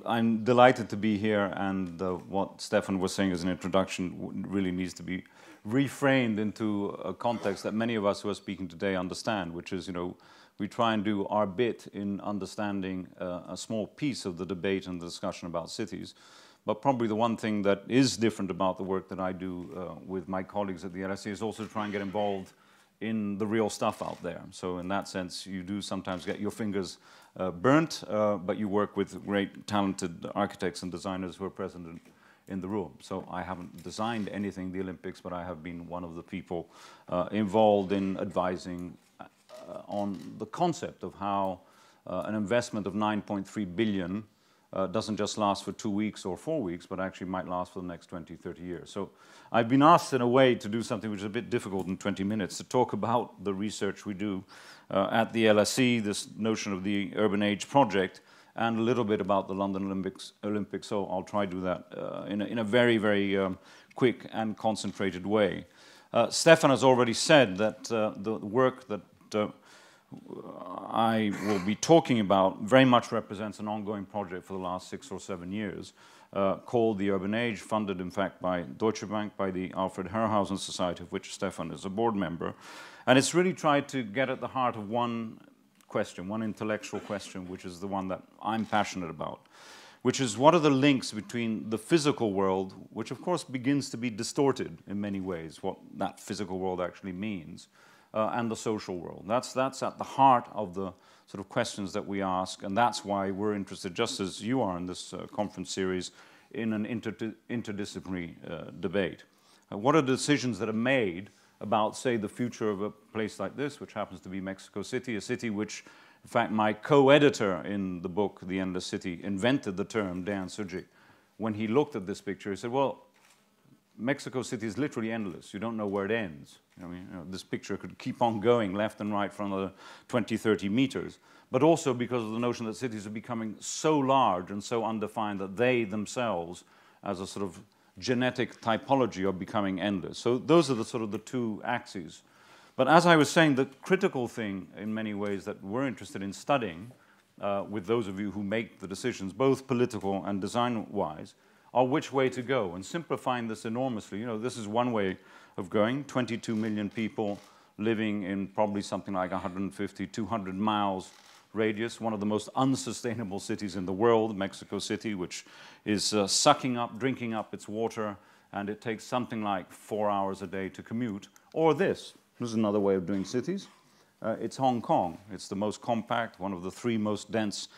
I'm delighted to be here, and what Stefan was saying as an introduction really needs to be reframed into a context that many of us who are speaking today understand, which is, we try and do our bit in understanding a small piece of the debate and the discussion about cities. But probably the one thing that is different about the work that I do with my colleagues at the LSE is also to try and get involved in the real stuff out there. So in that sense, you do sometimes get your fingers burnt, but you work with great talented architects and designers who are present in the room. So I haven't designed anything the Olympics, but I have been one of the people involved in advising on the concept of how an investment of 9.3 billion doesn't just last for 2 weeks or 4 weeks, but actually might last for the next 20, 30 years. So I've been asked in a way to do something which is a bit difficult in 20 minutes, to talk about the research we do at the LSE, this notion of the Urban Age project, and a little bit about the London Olympics. So I'll try to do that in a very, very quick and concentrated way. Stefan has already said that the work that I will be talking about very much represents an ongoing project for the last 6 or 7 years called the Urban Age, funded in fact by Deutsche Bank, by the Alfred Herrhausen Society, of which Stefan is a board member. And it's really tried to get at the heart of one question, one intellectual question, which is the one that I'm passionate about, which is what are the links between the physical world, which of course begins to be distorted in many ways, what that physical world actually means, and the social world. That's at the heart of the sort of questions that we ask, and that's why we're interested, just as you are in this conference series, in an interdisciplinary debate. What are the decisions that are made about, say, the future of a place like this, which happens to be Mexico City, a city which, in fact, my co-editor in the book, The Endless City, invented the term, Dejan Sujic. When he looked at this picture, he said, well, Mexico City is literally endless. You don't know where it ends. This picture could keep on going left and right for another 20, 30 meters. But also because of the notion that cities are becoming so large and so undefined that they themselves, as a sort of genetic typology, are becoming endless. So those are the sort of the two axes. But as I was saying, the critical thing in many ways that we're interested in studying, with those of you who make the decisions, both political and design-wise, are which way to go. And simplifying this enormously, this is one way of going. 22 million people living in probably something like 150, 200 miles radius, one of the most unsustainable cities in the world, Mexico City, which is sucking up, drinking up its water, and it takes something like 4 hours a day to commute. Or this is another way of doing cities. It's Hong Kong. It's the most compact, one of the 3 most dense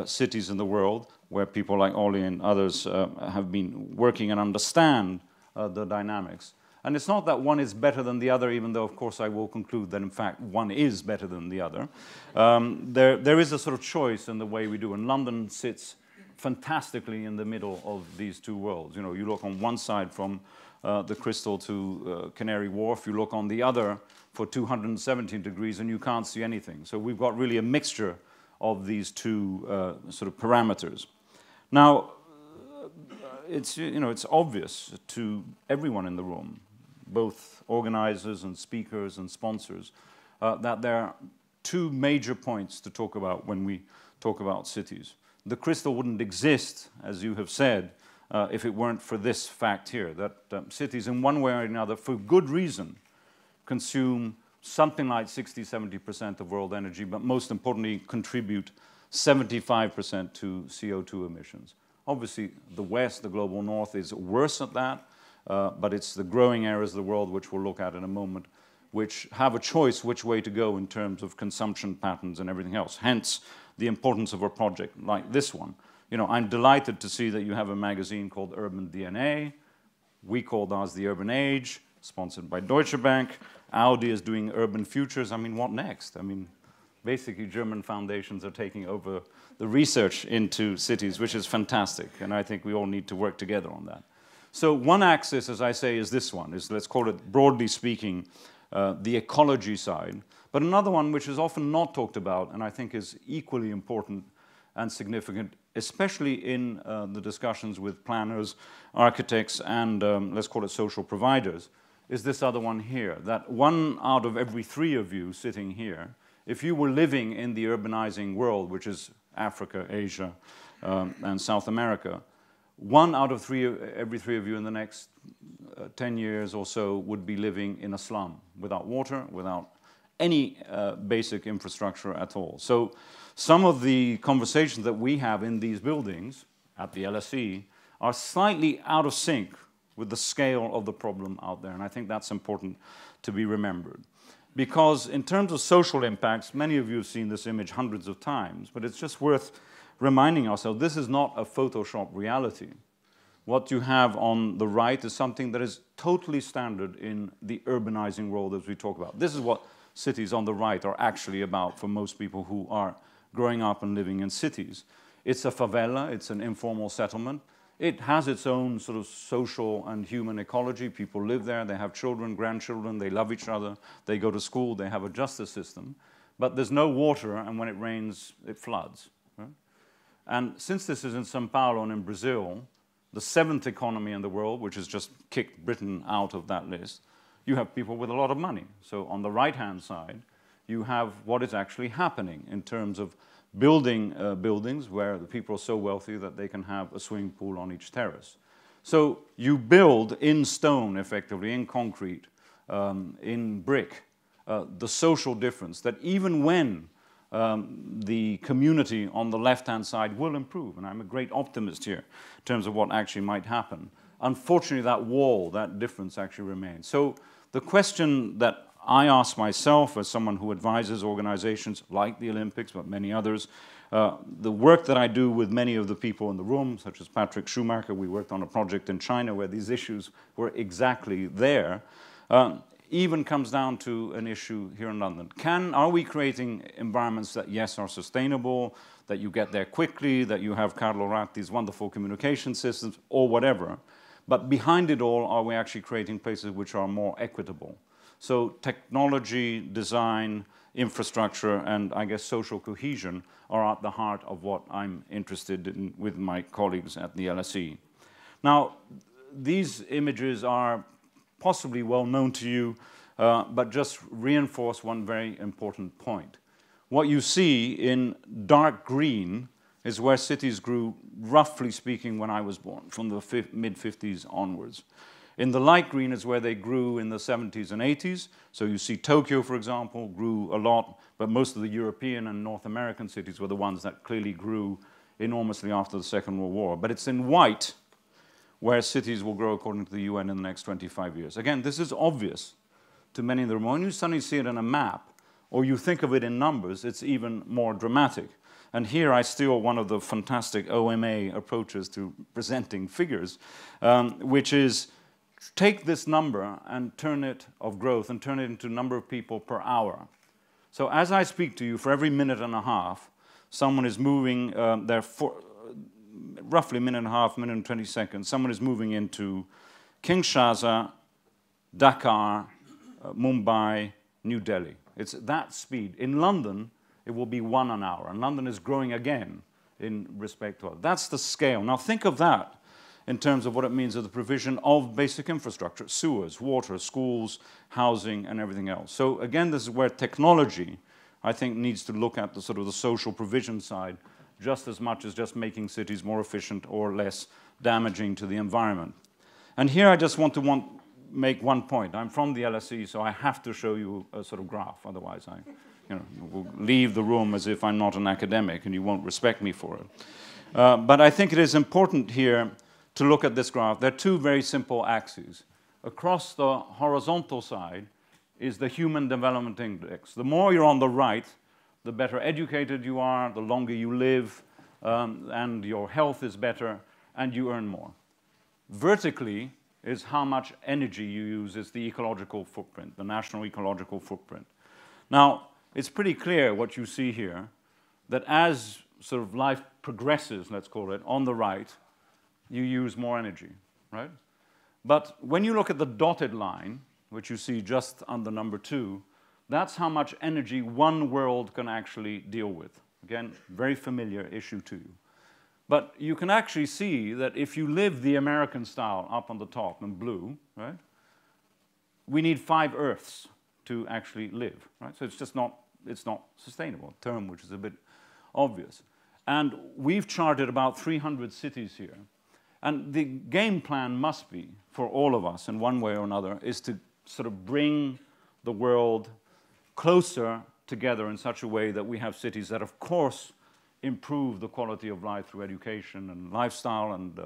cities in the world, where people like Ollie and others have been working and understand the dynamics. And it's not that one is better than the other, even though, of course, I will conclude that, in fact, one is better than the other. There is a sort of choice in the way we do, and London sits fantastically in the middle of these two worlds. You look on one side from the Crystal to Canary Wharf, you look on the other for 217 degrees, and you can't see anything. So we've got really a mixture of these two sort of parameters. Now, it's obvious to everyone in the room, both organizers and speakers and sponsors, that there are 2 major points to talk about when we talk about cities. The Crystal wouldn't exist, as you have said, if it weren't for this fact here, that cities in one way or another, for good reason, consume something like 60–70% of world energy, but most importantly, contribute 75% to CO2 emissions. Obviously, the West, the global North, is worse at that, but it's the growing areas of the world, which we'll look at in a moment, which have a choice which way to go in terms of consumption patterns and everything else. Hence, the importance of a project like this one. I'm delighted to see that you have a magazine called Urban DNA. We called ours The Urban Age, sponsored by Deutsche Bank. Audi is doing Urban Futures. What next? Basically, German foundations are taking over the research into cities, which is fantastic, and I think we all need to work together on that. So one axis, as I say, is this one, let's call it, broadly speaking, the ecology side. But another one, which is often not talked about, and I think is equally important and significant, especially in the discussions with planners, architects, and let's call it social providers, is this other one here, that 1 out of every 3 of you sitting here, if you were living in the urbanizing world, which is Africa, Asia, and South America, 1 out of every 3 of you in the next 10 years or so would be living in a slum, without water, without any basic infrastructure at all. So some of the conversations that we have in these buildings at the LSE are slightly out of sync with the scale of the problem out there, and I think that's important to be remembered. Because in terms of social impacts, many of you have seen this image hundreds of times, but it's just worth reminding ourselves, this is not a Photoshop reality. What you have on the right is something that is totally standard in the urbanizing world as we talk about. This is what cities on the right are actually about for most people who are growing up and living in cities. It's a favela, it's an informal settlement. It has its own sort of social and human ecology. People live there, they have children, grandchildren, they love each other, they go to school, they have a justice system. But there's no water, and when it rains, it floods. Right? And since this is in São Paulo and in Brazil, the 7th economy in the world, which has just kicked Britain out of that list, you have people with a lot of money. So on the right-hand side, you have what is actually happening in terms of building buildings where the people are so wealthy that they can have a swimming pool on each terrace. So you build in stone, effectively, in concrete, in brick, the social difference that even when the community on the left-hand side will improve, and I'm a great optimist here in terms of what actually might happen, unfortunately that wall, that difference actually remains. So the question that I ask myself as someone who advises organizations like the Olympics, but many others, the work that I do with many of the people in the room, such as Patrick Schumacher, we worked on a project in China where these issues were exactly there, even comes down to an issue here in London. Are we creating environments that, yes, are sustainable, that you get there quickly, that you have Carlo Ratti's wonderful communication systems, or whatever, but behind it all, are we actually creating places which are more equitable? So technology, design, infrastructure, and I guess social cohesion are at the heart of what I'm interested in with my colleagues at the LSE. Now, these images are possibly well known to you, but just reinforce one very important point. What you see in dark green is where cities grew, roughly speaking, when I was born, from the mid-50s onwards. In the light green is where they grew in the 70s and 80s. So you see Tokyo, for example, grew a lot, but most of the European and North American cities were the ones that clearly grew enormously after the Second World War. But it's in white where cities will grow according to the UN in the next 25 years. Again, this is obvious to many in the room. When you suddenly see it on a map, or you think of it in numbers, it's even more dramatic. And here I steal one of the fantastic OMA approaches to presenting figures, which is take this number and turn it of growth and turn it into number of people per hour. So as I speak to you, for every minute and a half, someone is moving roughly a minute and a half, minute and 20 seconds, someone is moving into Kinshasa, Dakar, Mumbai, New Delhi. It's that speed. In London, it will be 1 an hour, and London is growing again in respect to it. That's the scale. Now think of that in terms of what it means of the provision of basic infrastructure, sewers, water, schools, housing, and everything else. So again, this is where technology, I think, needs to look at the sort of the social provision side just as much as just making cities more efficient or less damaging to the environment. And here I just want to make one point. I'm from the LSE, so I have to show you a sort of graph, otherwise I will leave the room as if I'm not an academic and you won't respect me for it. But I think it is important here to look at this graph. There are two very simple axes. Across the horizontal side is the Human Development Index. The more you're on the right, the better educated you are, the longer you live, and your health is better, and you earn more. Vertically is how much energy you use, is the ecological footprint, the national ecological footprint. Now, it's pretty clear what you see here, that as sort of life progresses, let's call it, on the right, you use more energy, right? But when you look at the dotted line, which you see just under number 2, that's how much energy one world can actually deal with. Again, very familiar issue to you. But you can actually see that if you live the American style up on the top in blue, right, we need 5 Earths to actually live, right? So it's just not, it's not sustainable, a term which is a bit obvious. And we've charted about 300 cities here. And the game plan must be, for all of us in one way or another, is to sort of bring the world closer together in such a way that we have cities that, of course, improve the quality of life through education and lifestyle and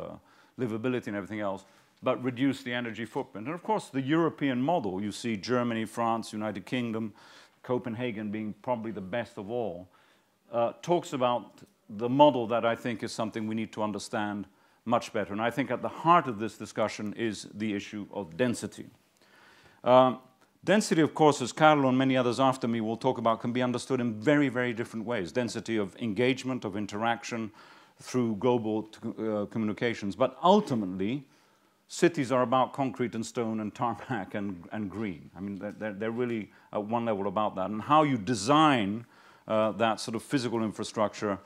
livability and everything else, but reduce the energy footprint. And of course, the European model, you see Germany, France, United Kingdom, Copenhagen being probably the best of all, talks about the model that I think is something we need to understand much better. And I think at the heart of this discussion is the issue of density. Density, of course, as Carlo and many others after me will talk about, can be understood in very, very different ways. Density of engagement, of interaction through global communications. But ultimately, cities are about concrete and stone and tarmac and green. I mean, they're really at one level about that. And how you design that sort of physical infrastructure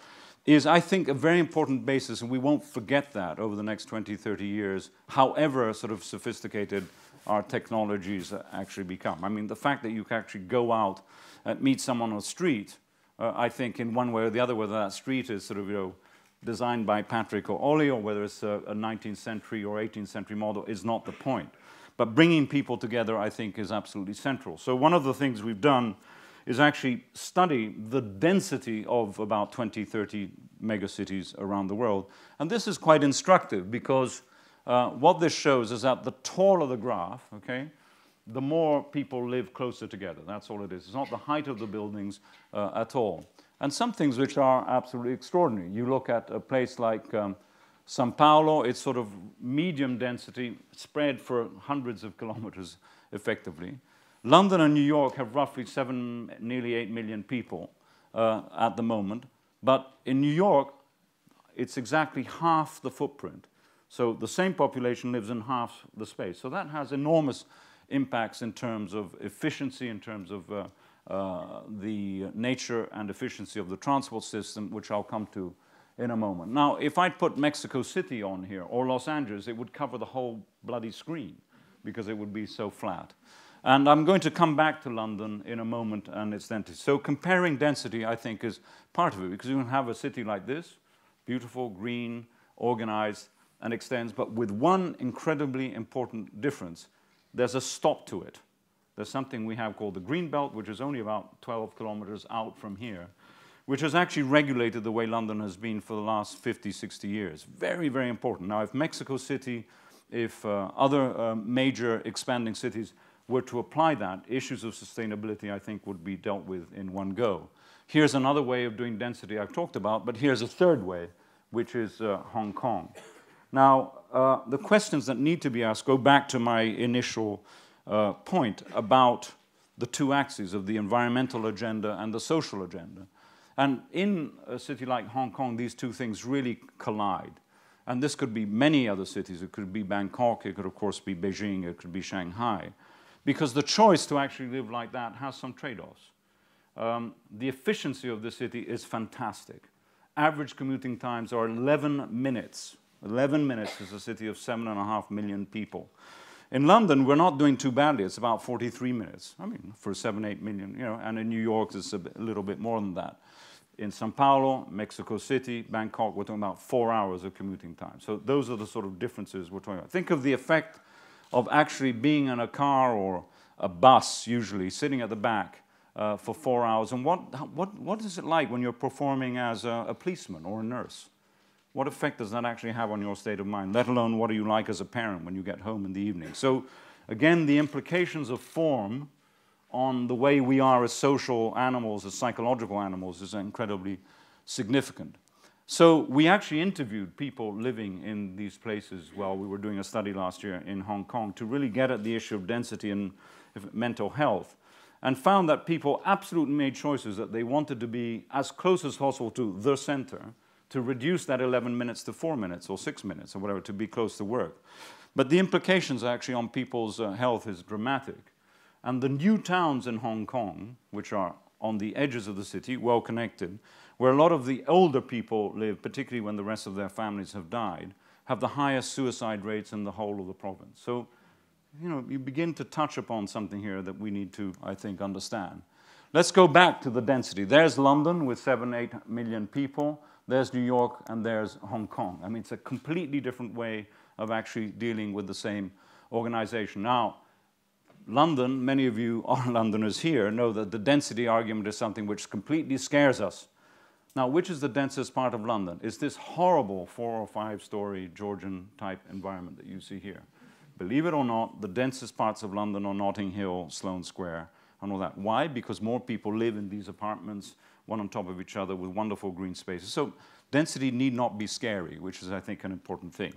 is, I think, a very important basis, and we won't forget that over the next 20, 30 years, however sort of sophisticated our technologies actually become. I mean, the fact that you can actually go out and meet someone on the street, I think in one way or the other, whether that street is sort of, you know, designed by Patrick or Ollie, or whether it's a 19th century or 18th century model, is not the point. But bringing people together, I think, is absolutely central. So one of the things we've done is actually study the density of about 20, 30 megacities around the world. And this is quite instructive because what this shows is that the taller the graph, okay, the more people live closer together. That's all it is. It's not the height of the buildings at all. And some things which are absolutely extraordinary. You look at a place like Sao Paulo, it's sort of medium density, spread for hundreds of kilometers effectively. London and New York have roughly nearly 8 million people at the moment. But in New York, it's exactly half the footprint. So the same population lives in half the space. So that has enormous impacts in terms of efficiency, in terms of the nature and efficiency of the transport system, which I'll come to in a moment. Now, if I'd put Mexico City on here, or Los Angeles, it would cover the whole bloody screen, because it would be so flat. And I'm going to come back to London in a moment and its density. So comparing density, I think, is part of it, because you can have a city like this, beautiful, green, organized, and extends, but with one incredibly important difference. There's a stop to it. There's something we have called the Green Belt, which is only about 12 kilometers out from here, which has actually regulated the way London has been for the last 50, 60 years. Very, very important. Now, if Mexico City, if other major expanding cities were to apply that, issues of sustainability, I think, would be dealt with in one go. Here's another way of doing density I've talked about, but here's a third way, which is Hong Kong. Now, the questions that need to be asked go back to my initial point about the two axes of the environmental agenda and the social agenda. And in a city like Hong Kong, these two things really collide. And this could be many other cities. It could be Bangkok. It could, of course, be Beijing. It could be Shanghai. Because the choice to actually live like that has some trade-offs. The efficiency of the city is fantastic. Average commuting times are 11 minutes. 11 minutes is a city of 7.5 million people. In London, we're not doing too badly. It's about 43 minutes. I mean, for 7, 8 million, you know, and in New York, it's a little bit more than that. In Sao Paulo, Mexico City, Bangkok, we're talking about 4 hours of commuting time. So those are the sort of differences we're talking about. Think of the effect of actually being in a car or a bus, usually, sitting at the back for 4 hours. And what is it like when you're performing as a policeman or a nurse? What effect does that actually have on your state of mind, let alone what are you like as a parent when you get home in the evening? So, again, the implications of form on the way we are as social animals, as psychological animals, is incredibly significant. So we actually interviewed people living in these places while we were doing a study last year in Hong Kong to really get at the issue of density and mental health, and found that people absolutely made choices that they wanted to be as close as possible to the center, to reduce that 11 minutes to 4 minutes or 6 minutes or whatever, to be close to work. But the implications actually on people's health is dramatic. And the new towns in Hong Kong, which are on the edges of the city, well connected, where a lot of the older people live, particularly when the rest of their families have died, have the highest suicide rates in the whole of the province. So, you know, you begin to touch upon something here that we need to, I think, understand. Let's go back to the density. There's London with 7, 8 million people. there's New York, and there's Hong Kong. I mean, it's a completely different way of actually dealing with the same organization. Now, London, many of you are Londoners here, know that the density argument is something which completely scares us. Now, which is the densest part of London? It's this horrible 4- or 5-story Georgian-type environment that you see here. Believe it or not, the densest parts of London are Notting Hill, Sloane Square, and all that. Why? Because more people live in these apartments, one on top of each other, with wonderful green spaces. So density need not be scary, which is, I think, an important thing.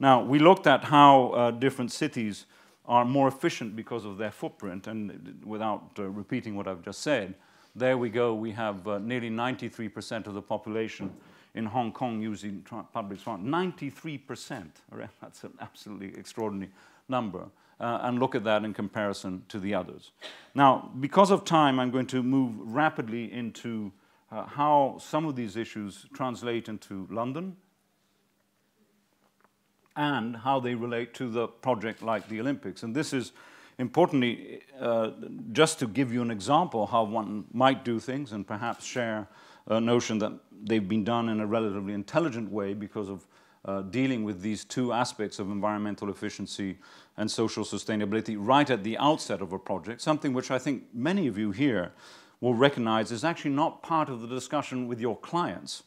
Now, we looked at how different cities are more efficient because of their footprint, and without repeating what I've just said, there we go, we have nearly 93% of the population in Hong Kong using public transport. 93%, right? That's an absolutely extraordinary number. And look at that in comparison to the others. Now, because of time, I'm going to move rapidly into how some of these issues translate into London and how they relate to the project like the Olympics. And this is, importantly, just to give you an example how one might do things and perhaps share a notion that they've been done in a relatively intelligent way because of dealing with these two aspects of environmental efficiency and social sustainability right at the outset of a project, something which I think many of you here will recognize is actually not part of the discussion with your clients,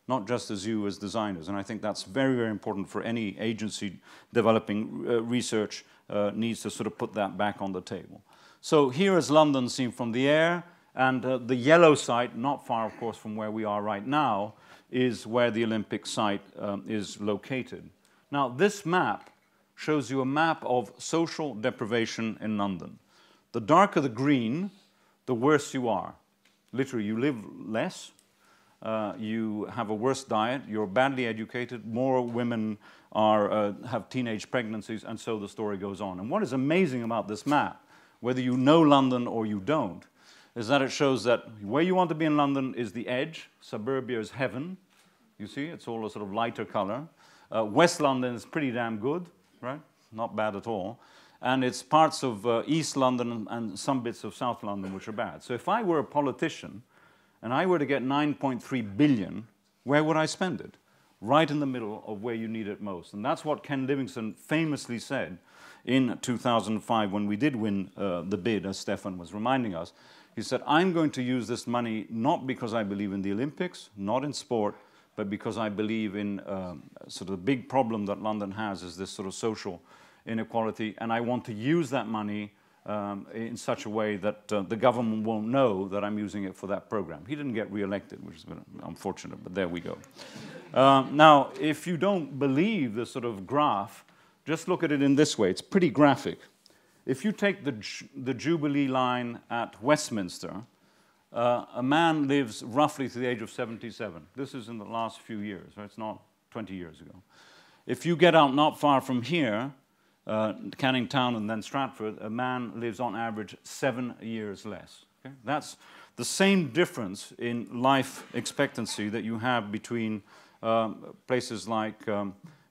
not just as you as designers. And I think that's very, very important for any agency developing research needs to sort of put that back on the table. So here is London seen from the air, and the yellow site, not far, of course, from where we are right now, is where the Olympic site is located. Now, this map shows you a map of social deprivation in London. The darker the green, the worse you are. Literally, you live less, you have a worse diet, you're badly educated, more women have teenage pregnancies, and so the story goes on. And what is amazing about this map, whether you know London or you don't, is that it shows that where you want to be in London is the edge. Suburbia is heaven. You see, it's all a sort of lighter color. West London is pretty damn good, right? Not bad at all. And it's parts of East London and some bits of South London which are bad. So if I were a politician and I were to get 9.3 billion, where would I spend it? Right in the middle of where you need it most. And that's what Ken Livingstone famously said in 2005 when we did win the bid, as Stefan was reminding us. He said, I'm going to use this money not because I believe in the Olympics, not in sport, but because I believe in sort of the big problem that London has is this sort of social inequality, and I want to use that money in such a way that the government won't know that I'm using it for that program. He didn't get re-elected, which is unfortunate, but there we go. Now, if you don't believe this sort of graph, just look at it in this way. It's pretty graphic. If you take the Jubilee line at Westminster, a man lives roughly to the age of 77. This is in the last few years, right? It's not 20 years ago. If you get out not far from here, Canning Town and then Stratford, a man lives on average 7 years less. Okay? That's the same difference in life expectancy that you have between places like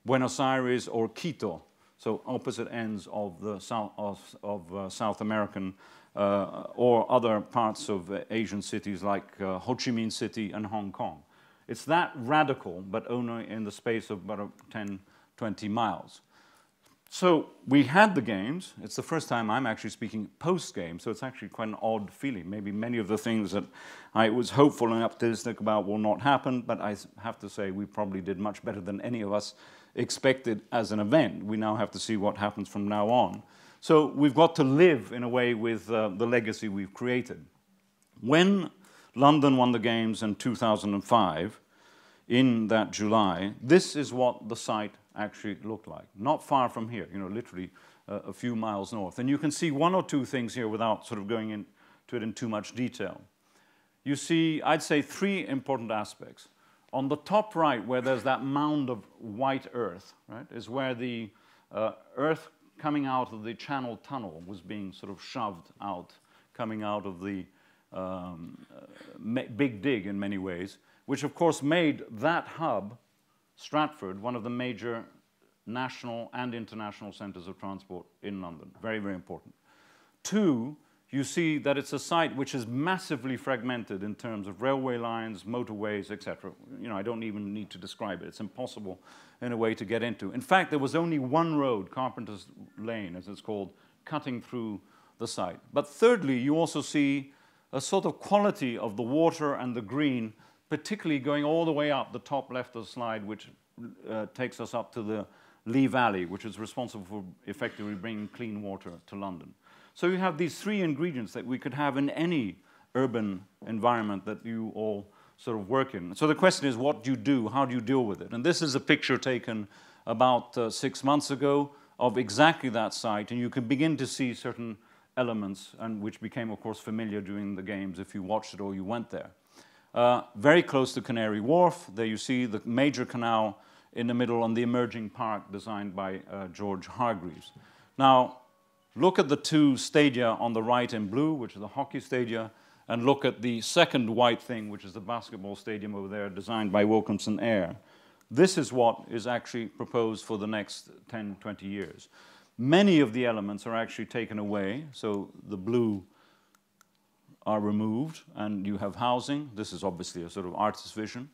Buenos Aires or Quito, so opposite ends of the South American or other parts of Asian cities like Ho Chi Minh City and Hong Kong. It's that radical, but only in the space of about 10, 20 miles. So we had the games. It's the first time I'm actually speaking post-game, so it's actually quite an odd feeling. Maybe many of the things that I was hopeful and optimistic about will not happen, but I have to say we probably did much better than any of us expected as an event. We now have to see what happens from now on. So we've got to live in a way with the legacy we've created. When London won the Games in 2005, in that July, this is what the site actually looked like. Not far from here, you know, literally a few miles north. And you can see one or two things here without sort of going into it in too much detail. You see, I'd say, three important aspects. On the top right, where there's that mound of white earth, right, is where the earth coming out of the Channel Tunnel was being sort of shoved out, coming out of the Big Dig in many ways, which of course made that hub, Stratford, one of the major national and international centres of transport in London. Very, very important. Two, you see that it's a site which is massively fragmented in terms of railway lines, motorways, etc. You know, I don't even need to describe it. It's impossible in a way to get into. In fact, there was only one road, Carpenter's Lane, as it's called, cutting through the site. But thirdly, you also see a sort of quality of the water and the green, particularly going all the way up the top left of the slide, which takes us up to the Lee Valley, which is responsible for effectively bringing clean water to London. So you have these three ingredients that we could have in any urban environment that you all sort of work in. So the question is, what do you do? How do you deal with it? And this is a picture taken about 6 months ago of exactly that site, and you can begin to see certain elements, and which became, of course, familiar during the games if you watched it or you went there. Very close to Canary Wharf, there you see the major canal in the middle on the emerging park designed by George Hargreaves. Now, look at the two stadia on the right in blue, which are the hockey stadia, and look at the second white thing, which is the basketball stadium over there, designed by Wilkinson Eyre. This is what is actually proposed for the next 10, 20 years. Many of the elements are actually taken away, so the blue are removed, and you have housing. This is obviously a sort of artist's vision.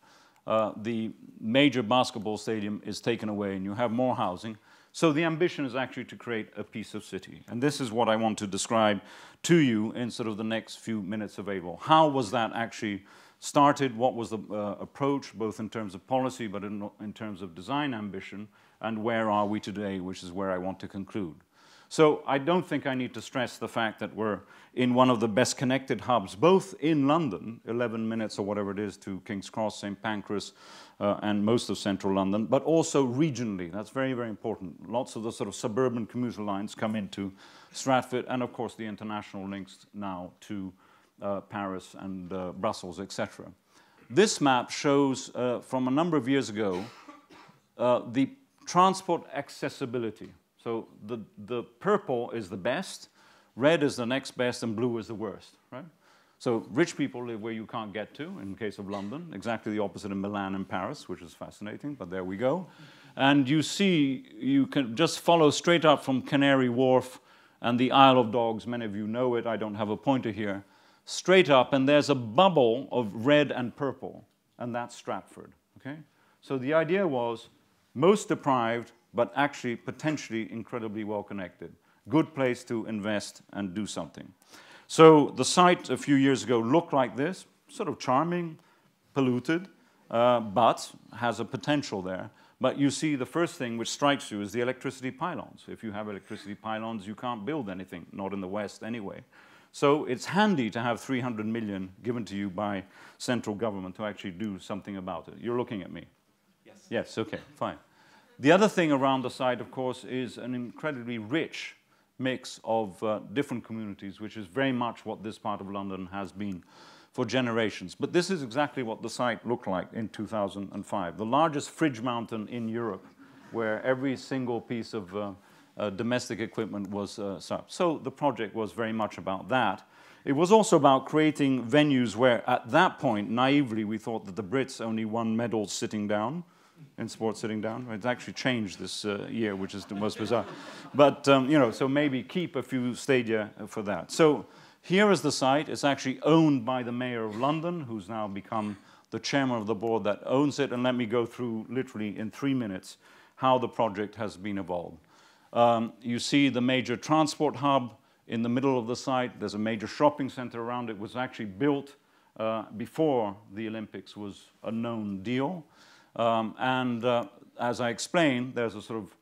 The major basketball stadium is taken away, and you have more housing. So the ambition is actually to create a piece of city. And this is what I want to describe to you in sort of the next few minutes available. How was that actually started? What was the approach, both in terms of policy, but in terms of design ambition? And where are we today, which is where I want to conclude. So I don't think I need to stress the fact that we're in one of the best connected hubs, both in London, 11 minutes or whatever it is to King's Cross, St. Pancras, and most of central London, but also regionally. That's very, very important. Lots of the sort of suburban commuter lines come into Stratford, and of course the international links now to Paris and Brussels, etc. This map shows, from a number of years ago, the transport accessibility. So the purple is the best, red is the next best, and blue is the worst, right? So rich people live where you can't get to, in the case of London, exactly the opposite in Milan and Paris, which is fascinating, but there we go. And you see, you can just follow straight up from Canary Wharf and the Isle of Dogs. Many of you know it, I don't have a pointer here. Straight up, and there's a bubble of red and purple, and that's Stratford, okay? So the idea was most deprived, but actually potentially incredibly well connected. Good place to invest and do something. So the site a few years ago looked like this, sort of charming, polluted, but has a potential there. But you see the first thing which strikes you is the electricity pylons. If you have electricity pylons, you can't build anything, not in the West anyway. So it's handy to have 300 million given to you by central government to actually do something about it. You're looking at me? Yes. Yes, okay, fine. The other thing around the site, of course, is an incredibly rich mix of different communities, which is very much what this part of London has been for generations. But this is exactly what the site looked like in 2005. The largest fridge mountain in Europe, where every single piece of domestic equipment was set up. So the project was very much about that. It was also about creating venues where, at that point, naively, we thought that the Brits only won medals sitting down, in sports sitting down. It's actually changed this year, which is the most bizarre. But, you know, so maybe keep a few stadia for that. So here is the site. It's actually owned by the Mayor of London, who's now become the chairman of the board that owns it. And let me go through, literally in 3 minutes, how the project has been evolved. You see the major transport hub in the middle of the site. There's a major shopping center around it. It was actually built before the Olympics was a known deal. As I explained, there's a sort of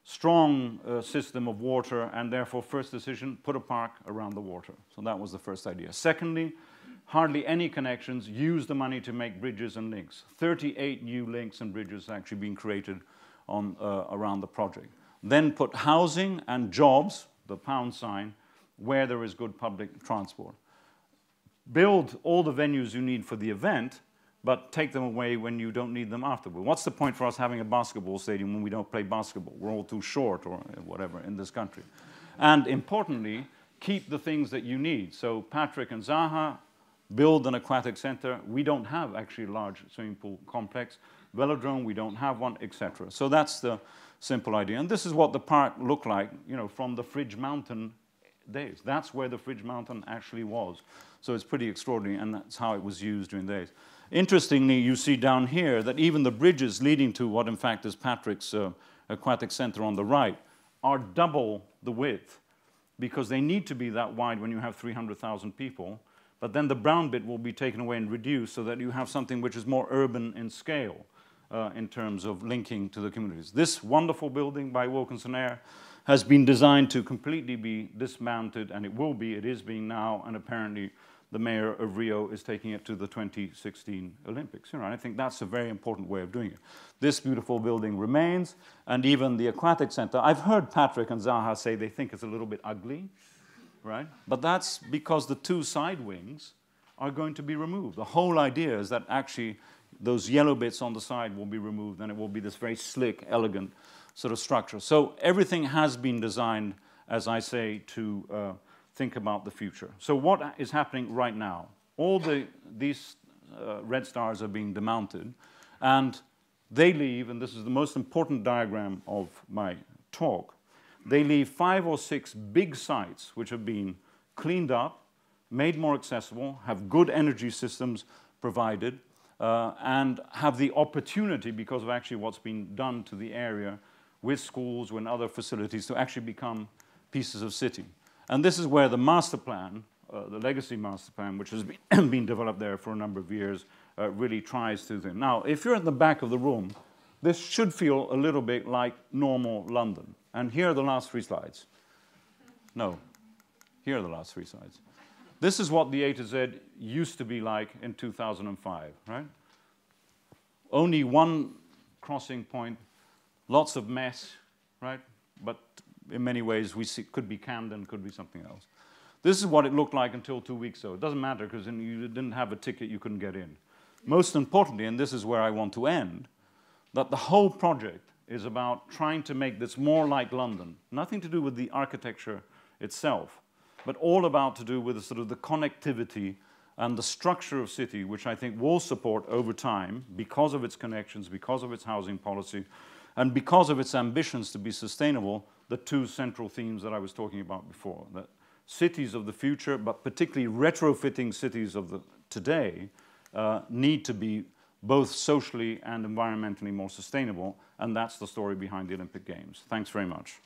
strong system of water, and therefore, first decision, put a park around the water. So that was the first idea. Secondly, hardly any connections, use the money to make bridges and links. 38 new links and bridges actually being created on, around the project. Then put housing and jobs, the pound sign, where there is good public transport. Build all the venues you need for the event, but take them away when you don't need them afterward. What's the point for us having a basketball stadium when we don't play basketball? We're all too short or whatever in this country. And importantly, keep the things that you need. So Patrick and Zaha build an aquatic center. We don't have actually a large swimming pool complex. Velodrome, we don't have one, etc. So that's the simple idea. And this is what the park looked like, you know, from the Fridge Mountain days. That's where the Fridge Mountain actually was. So it's pretty extraordinary, and that's how it was used during the days. Interestingly, you see down here that even the bridges leading to what in fact is Patrick's aquatic center on the right are double the width, because they need to be that wide when you have 300,000 people. But then the brown bit will be taken away and reduced so that you have something which is more urban in scale in terms of linking to the communities. This wonderful building by Wilkinson Eyre has been designed to completely be dismounted, and it is being now, and apparently the mayor of Rio is taking it to the 2016 Olympics. I think that's a very important way of doing it. This beautiful building remains, and even the aquatic center. I've heard Patrick and Zaha say they think it's a little bit ugly, right? But that's because the two side wings are going to be removed. The whole idea is that actually those yellow bits on the side will be removed, and it will be this very slick, elegant sort of structure. So everything has been designed, as I say, to think about the future. So what is happening right now? These red stars are being demounted, and they leave, and this is the most important diagram of my talk, they leave 5 or 6 big sites which have been cleaned up, made more accessible, have good energy systems provided, and have the opportunity, because of actually what's been done to the area with schools and other facilities, to actually become pieces of city. And this is where the master plan, the legacy master plan, which has been developed there for a number of years, really tries to do. Now, if you're at the back of the room, this should feel a little bit like normal London. And here are the last 3 slides. No, here are the last 3 slides. This is what the A to Z used to be like in 2005, right? Only one crossing point, lots of mess, right? But in many ways, we see, could be Camden, could be something else. This is what it looked like until 2 weeks ago. It doesn't matter, because you didn't have a ticket, you couldn't get in. Most importantly, and this is where I want to end, that the whole project is about trying to make this more like London. Nothing to do with the architecture itself, but all about to do with the, sort of the connectivity and the structure of city, which I think will support over time, because of its connections, because of its housing policy, and because of its ambitions to be sustainable, the 2 central themes that I was talking about before. That cities of the future, but particularly retrofitting cities of the today, need to be both socially and environmentally more sustainable, and that's the story behind the Olympic Games. Thanks very much.